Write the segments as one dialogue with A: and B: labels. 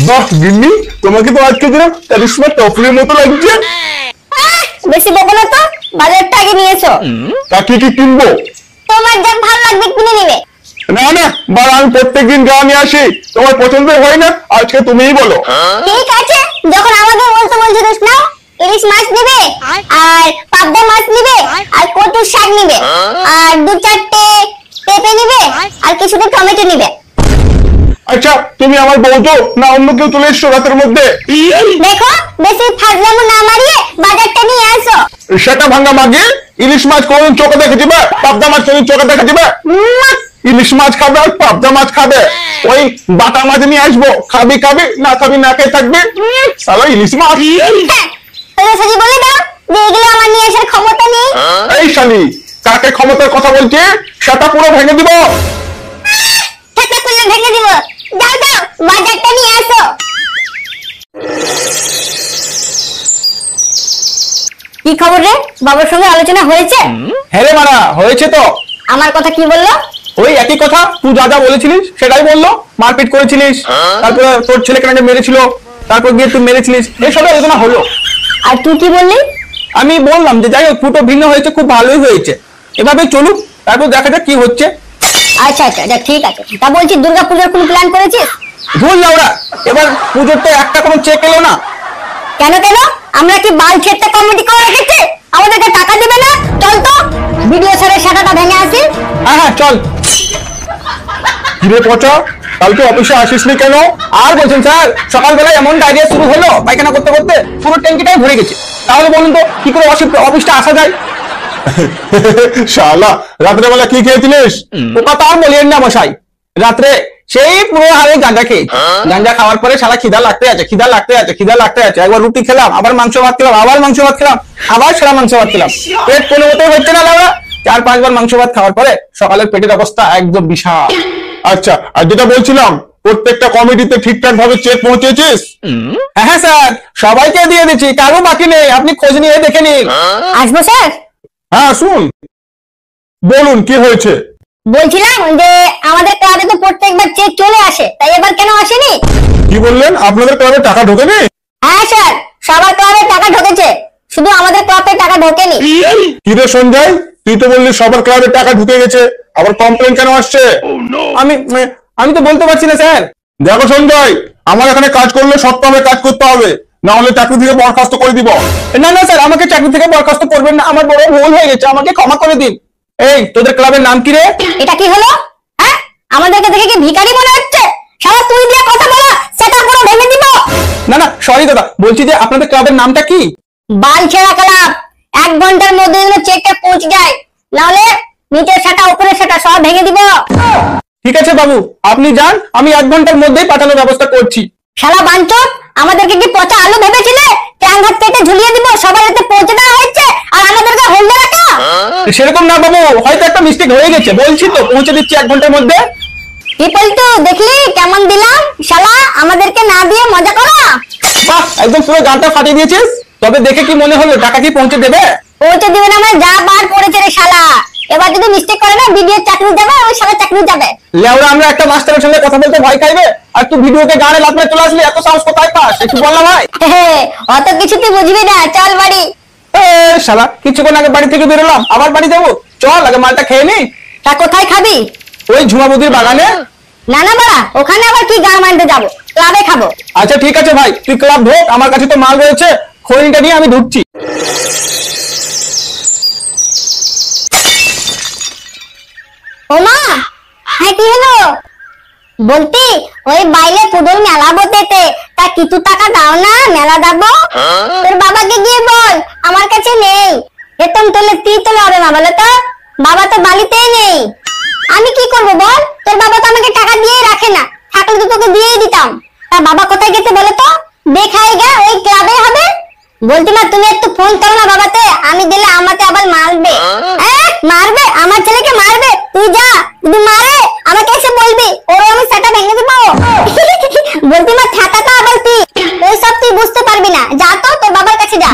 A: বাহ গিন্নি, তোমাকে তো আজকে যেন কারিশমা টফলের মতো লাগছে।
B: বেশি বকো না তো, বাজারটা আগে নিয়ে এসো।
A: তা কি কি কিনবো?
B: তোমার যা ভালো লাগবে কিনে নিবে।
A: না না বাবা, আমি প্রত্যেকদিন যা নিয়ে আসি তোমার পছন্দ হয় না, আজকে তুমিই বলো।
B: ঠিক আছে, যখন আমাকে বলতে বলছিস না, ইলিশ মাছ নিবে আর পাবদা মাছ নিবে আর কচুর শাক নিবে আর 2-4টে পেঁপে নিবে আর কিছুটা টমেটো নিবে।
A: আচ্ছা তুমি আমার বউ তো না অন্য কেউ চলে এসছো রাতের মধ্যে?
B: দেখো বেশি ফাজলামো না মারিয়ে বাজারটা নিয়ে আসো।
A: সেটা ভাঙা মাগে, ইলিশ মাছ কোনদিন চোখে দেখে দিবে, পাবদা মাছ কোনদিন চোখে দেখে দিবে? ইলিশ মাছ খাবে আর পাবদা মাছ খাবে, ওই বাটা মাছ নিয়ে আসবো, খাবি খাবি না খাবি না খেয়ে থাকবে। সালা ইলিশ মাছ।
B: সোজাসুজি বলে দাও যে এগুলো আমার নিয়ে আসার ক্ষমতা নেই।
A: এই শালি, কাকে ক্ষমতার কথা বলছে সেটা পুরো ভেঙে দিব।
B: টাকা করলে ভেঙে দিব। যাও যাও বাজারটা নিয়ে আসো। কি খবর রে, বাবার সঙ্গে আলোচনা হয়েছে?
C: হ্যাঁ রে মারা, হয়েছে তো।
B: আমার কথা কি বললো?
C: ওই একই কথা, তুই যা যা বলেছিলিস সেটাই বললো। মারপিট করেছিলিস, তারপরে তোর ছেলেকে নাকি মেরেছিল, তারপর গিয়ে তুই মেরেছিলিস, এসব আলোচনা হলো।
B: আর তুই কি বললি?
C: আমি বললাম যে যাই হোক, ফুটো ভিন্ন হয়েছে, খুব ভালোই হয়েছে, এভাবে চলুক, তারপর দেখা যাক কি হচ্ছে।
B: আচ্ছা আচ্ছা আচ্ছা ঠিক আছে। তা বলছি দুর্গাপূজার কোন প্ল্যান করেছিস?
C: ভুল না ওরা, এবার পুজোর তো একটা কোনো চেক এলো না।
B: কেন কেন? আমরা কি বাল ছেড়তে কমিটি করে রেখেছি? আমাদেরকে টাকা দিবে না? চল তো ভিডিও স্যারের শাখাটা ভেঙে আসি।
C: হ্যাঁ হ্যাঁ চল।
A: কিরে পচা, কালকে অফিসে আসিসনি কেন?
C: আর বলছেন স্যার, সকালবেলায় এমন ডায়রিয়া শুরু হলো, পায়খানা করতে করতে পুরো ট্যাঙ্কিটাই ভরে গেছে। তাহলে বলুন তো কি করে অফিসটা আসা যায়?
A: শালা, রাত্রে বেলা কি খেয়েছিলিস?
C: ও কথা আর বলিয়েন না মশাই, রাত্রে সেই পুরো হারে গাঁজা খেয়েছি। গাঁজা খাওয়ার পরে সারা খিদা লাগতে আছে, খিদা লাগতে আছে, খিদা লাগতে আছে। একবার রুটি খেলাম, আবার মাংস ভাত খেলাম, আবার মাংস ভাত খেলাম, আবার সারা মাংস ভাত খেলাম। পেট কোনো মতেই হচ্ছে না লাউড়া। 4-5 বার মাংস ভাত খাওয়ার পরে সকালের পেটের অবস্থা একদম বিশাল।
A: আচ্ছা, আর যেটা বলছিলাম, প্রত্যেকটা কমিটিতে ঠিকঠাক ভাবে চেক পৌঁছেছিস?
C: হ্যাঁ হ্যাঁ স্যার, সবাইকে দিয়ে দিচ্ছি, কারো বাকি নেই, আপনি খোঁজ নিয়ে দেখে নিন।
B: আসবো স্যার?
A: হ্যাঁ শুন, বলুন কি হয়েছে?
B: বলছিলাম যে আমাদের ক্লাবে তো প্রত্যেকবার চেক চলে আসে, তাই এবার কেন আসেনি?
A: কি বললেন, আপনাদের ক্লাবে টাকা ঢোকেনি?
B: হ্যাঁ স্যার, সবার ক্লাবে টাকা ঢোকেছে, শুধু আমাদের ক্লাবে টাকা ঢোকেনি।
A: কিরে সঞ্জয়, তুই তো বললি সবার ক্লাবে টাকা ঢুকে গেছে, আবার কমপ্লেন কেন আসছে?
C: আমি তো বলতে পারছি না স্যার।
A: দেখো সঞ্জয়, আমার এখানে কাজ করলে সৎভাবে কাজ করতে হবে, না হলে চাকরি থেকে বরখাস্ত করে দিব।
C: না না স্যার, আমাকে চাকরি থেকে বরখাস্ত করবেন না, আমার বড় ভুল হয়ে গেছে, আমাকে ক্ষমা করে দিন। এই তোদের ক্লাবের নাম কি রে?
B: এটা কি হলো? হ্যাঁ, আমাদেরকে দেখে কি ভিখারি মনে হচ্ছে? সারা তুই দিয়ে কথা বলা, সেটা পুরো ভেঙে দিব।
C: না না সরি দাদা, বলছি যে আপনাদের ক্লাবের নামটা কি?
B: বাল ছেঁড়া ক্লাব। 1 ঘন্টার মধ্যে যেন চেকটা পৌঁছে যায়, নাহলে নিচের সেটা উপরের সেটা সব ভেঙে দিব।
C: ঠিক আছে বাবু, আপনি যান, আমি 1 ঘন্টার মধ্যেই পাঠানোর ব্যবস্থা করছি।
B: শালা বাঞ্চোত, আমাদেরকে কি পচা আলু ভেবেছিলে? ট্যাং হাত কেটে ঝুলিয়ে দিব, সবার হাতে পৌঁছে দেওয়া হচ্ছে আর আমাদেরকে হোল্ডে রাখা?
C: সেরকম না বাবু, হয়তো একটা মিস্টেক হয়ে গেছে, বলছি তো পৌঁছে দিচ্ছি 1 ঘন্টার মধ্যে।
B: কি বলতো, দেখলি কেমন দিলাম? শালা আমাদেরকে না দিয়ে মজা করা।
C: বাহ, একদম পুরো গানটা ফাটিয়ে দিয়েছিস। তবে দেখে কি মনে হলো, টাকা কি পৌঁছে দেবে?
B: পৌঁছে দিবে না মানে যা বার পড়েছে রে শালা। এবার যদি মিস্টেক করে না, ভিডিও চাকরি যাবে, ওই শালা চাকরি যাবে।
C: লেওরা, আমরা একটা মাস্টারের সঙ্গে কথা বলতে ভয় খাইবে, আর তুই ভিডিওকে গানে লাভ করে চলে আসলি, এত সাহস কোথায় পাস? একটু বল না ভাই।
B: অত কিছু তুই বুঝবি না, চল বাড়ি।
C: শালা, কিছুক্ষণ আগে বাড়ি থেকে বেরোলাম, আবার বাড়ি যাবো? চল আগে মালটা খেয়ে নি।
B: তা কোথায় খাবি?
C: ওই ঝুমাবুদির বাগানে।
B: না না বাড়া, ওখানে আবার কি গান মানতে যাবো? ক্লাবে খাবো।
C: আচ্ছা ঠিক আছে ভাই, তুই ক্লাব ঢোক, আমার কাছে তো মাল রয়েছে, খৈনিটা নিয়ে আমি ঢুকছি।
B: ওমা, হ্যাঁ কি হলো? বলতি ওই বাইরে পুজোর মেলা বসেছে, তা কিছু টাকা দাও না, মেলা যাবো। তোর বাবাকে গিয়ে বল আমার কাছে নেই। বেতন তোলে তুই তোলে হবে না, বলো তো? বাবা তো বাড়িতেই নেই, আমি কি করবো বল? তোর বাবা তো আমাকে টাকা দিয়েই রাখে না, থাকলে তো তোকে দিয়েই দিতাম। তা বাবা কোথায় গেছে বলো তো? দেখাইগা ওই ক্লাবে হবে। বলছি মা, তুমি একটু ফোন করো না বাবাতে, আমি দিলে আমাকে আবার মারবে। মারবে? আমার ছেলেকে মারবে? তুই যা, যদি মারে আমাকে এসে বলবি, ওর আমি সেটা ভেঙে দেবো। বলছি মা, থাকাটা আবার তুই ওই সব তুই বুঝতে পারবি না, যা তো তোর বাবার কাছে যা।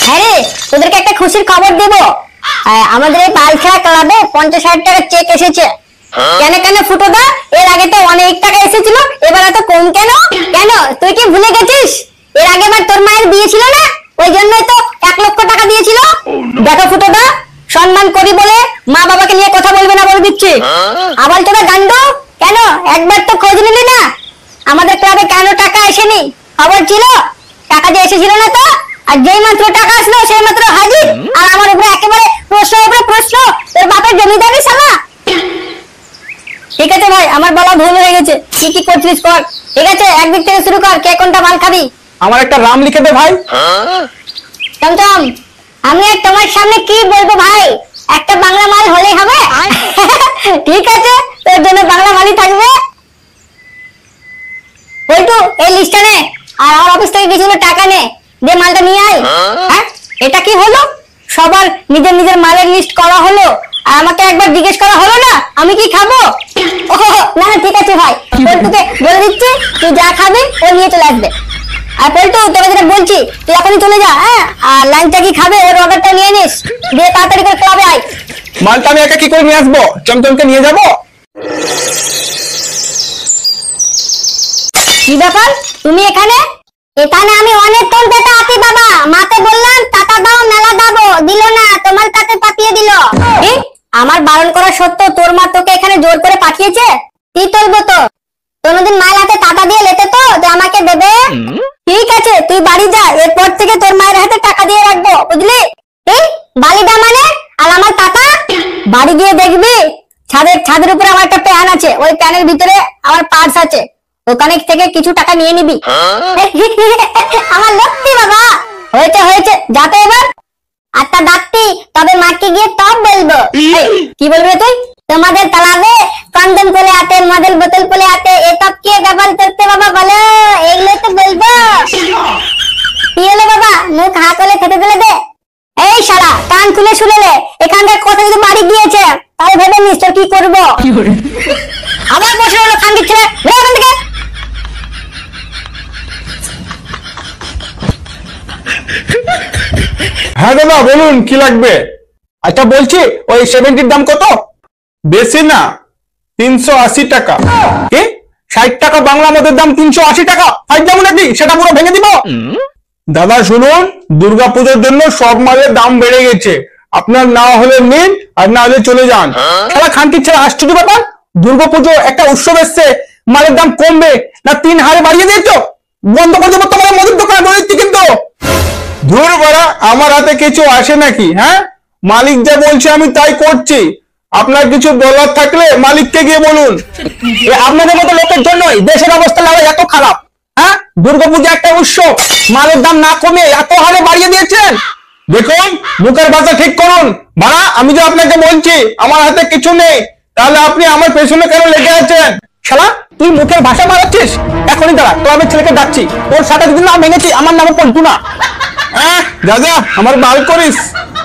B: হ্যাঁ রে, তোদেরকে একটা খুশির খবর দেবো। আমাদের এই বালখেলা ক্লাবে 50,000 টাকার চেক এসেছে। কেন কেন ফুটোদা, এর আগে তো অনেক টাকা এসেছিল, এবার এত কম কেন? কেন তুই কি ভুলে গেছিস? এর আগেবার তোর মায়ের বিয়ে ছিল না, ওই জন্যই তো 1,00,000 টাকা দিয়েছিল। দেখো ফুটোদা, সম্মান করি বলে মা বাবাকে নিয়ে কথা বলবে না বলে দিচ্ছি। আবার তোরা গান্ডু, কেন একবার তো খোঁজ নিলি না আমাদের ক্লাবে কেন টাকা আসেনি? খবর ছিল টাকা যে এসেছিল না তো, আর যেই মাত্র টাকা আসলো সেই মাত্র হাজির, আর আমার উপরে একেবারে প্রশ্নের উপরে প্রশ্ন, তোর বাপের জমিদারি শালা। ঠিক আছে ভাই, আমার বলা ভুল হয়ে গেছে, কি কি করছিস কর। ঠিক আছে, একদিক থেকে শুরু কর, কে কোনটা মাল খাবি।
C: আমার একটা রাম লিখে দে ভাই।
B: চমচম, আমি আর তোমার সামনে কি বলবো ভাই, একটা বাংলা মাল হলেই হবে। ঠিক আছে, তোর জন্য বাংলা মালই থাকবে। বলটু, এই লিস্টটা নে, আর আমার অফিস থেকে কিছু টাকা নে, যে মালটা নিয়ে আয়। হ্যাঁ, এটা কি হলো? সবার নিজের নিজের মালের লিস্ট করা হলো, আর আমাকে একবার জিজ্ঞেস করা হলো না আমি কি খাবো। ওহ না না, ঠিক আছে ভাই, পল্টুকে বলে দিচ্ছি তুই যা খাবি ও নিয়ে চলে আসবে। আর পল্টু, তোকে যেটা বলছি তুই এখনই চলে যা, হ্যাঁ, আর লাঞ্চটা কি খাবে ওর অর্ডারটা নিয়ে নিস, দিয়ে তাড়াতাড়ি করে ক্লাবে আয়।
C: মালটা আমি একা কি করে নিয়ে আসবো? চমচমকে নিয়ে যাবো?
B: কি ব্যাপার, তুমি এখানে? এখানে আমি অনেকক্ষণ থেকে আছি বাবা, মাকে বললাম টাকা দাও মেলা দাবো, দিল না, তোমার কাছে পাঠিয়ে দিল। কি? আমার বারণ করা সত্ত্বেও তোর মা তোকে এখানে জোর করে পাঠিয়েছে? কি চলবো তো, কোনোদিন মায়ের হাতে টাকা দিয়ে লেতে তো যে আমাকে দেবে। ঠিক আছে, তুই বাড়ি যা, এরপর থেকে তোর মায়ের হাতে টাকা দিয়ে রাখবো, বুঝলি? এই বালিদা মানে, আর আমার টাকা বাড়ি গিয়ে দেখবি ছাদের উপরে আমার একটা প্যান আছে, ওই প্যানের ভিতরে আমার পার্স আছে, ওখানে থেকে কিছু টাকা নিয়ে নিবি। আমার লক্ষ্মী বাবা, হয়েছে হয়েছে, যাতে এবার আচ্ছা ডাকতি, তবে মাকে গিয়ে তব বলবো। এই, কি বলবে তুই? তোমাদের তালাবে কন্ডম পলে আতে, মদের বোতল পলে আতে, এসব কে ব্যবহার করতে বাবা বলো, এগুলো তো বলবো। কি হলো বাবা, মুখ হা করে খেতে দিলে দে। এই শালা, কান খুলে শুনে নে, এখানকার কথা যদি বাড়ি গিয়েছে তাহলে ভেবে নিস তোর কি করবো। আবার বসে হলো কান দিচ্ছে, এখান থেকে।
A: হ্যাঁ দাদা বলুন, কি লাগবে?
C: আচ্ছা বলছি, ওই 70 দাম কত?
A: বেশি না, 380 টাকা।
C: কি 60 টাকা বাংলা মদের দাম 380 টাকা? ফাইভ যাবো নাকি? সেটা পুরো ভেঙে দিব।
A: দাদা শুনুন, দুর্গাপুজোর জন্য সব মালের দাম বেড়ে গেছে, আপনার না হলে নিন আর না হলে চলে যান।
C: খেলা খানকির ছেলে, আশ্চর্য ব্যাপার। দুর্গাপুজো একটা উৎসব এসছে, মালের দাম কমবে না 3 হারে বাড়িয়ে দিয়েছো? বন্ধ করে দেবো তোমার মদের দোকান বলে দিচ্ছি কিন্তু।
A: ধুর বাড়া, আমার হাতে কিছু আসে নাকি? হ্যাঁ, মালিক যা বলছে আমি তাই করছি, আপনার কিছু বলার থাকলে মালিককে গিয়ে বলুন।
C: আপনাদের মতো লোকের জন্যই দেশের অবস্থা লাগে এত খারাপ। হ্যাঁ, দুর্গাপূজা একটা উৎসব, মালের দাম না কমে এত হারে বাড়িয়ে দিয়েছেন।
A: দেখুন, মুখের ভাষা ঠিক করুন। বাড়া, আমি যে আপনাকে বলছি আমার হাতে কিছু নেই, তাহলে আপনি আমার পেছনে কেন লেগে আছেন?
C: শালা, তুই মুখের ভাষা মারাচ্ছিস? এখনই দাঁড়া, ক্লাবের ছেলেকে ডাকছি, ওর সাথে যদি না ভেঙেছি আমার নামও পল্টু না।
A: দাদা, আমার বাল করিস?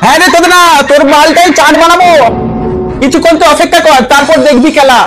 C: হ্যাঁ রে, তোদের না, তোর মালটাই চাট বানাবো। কিছুক্ষণ তো অপেক্ষা কর, তারপর দেখবি খেলা।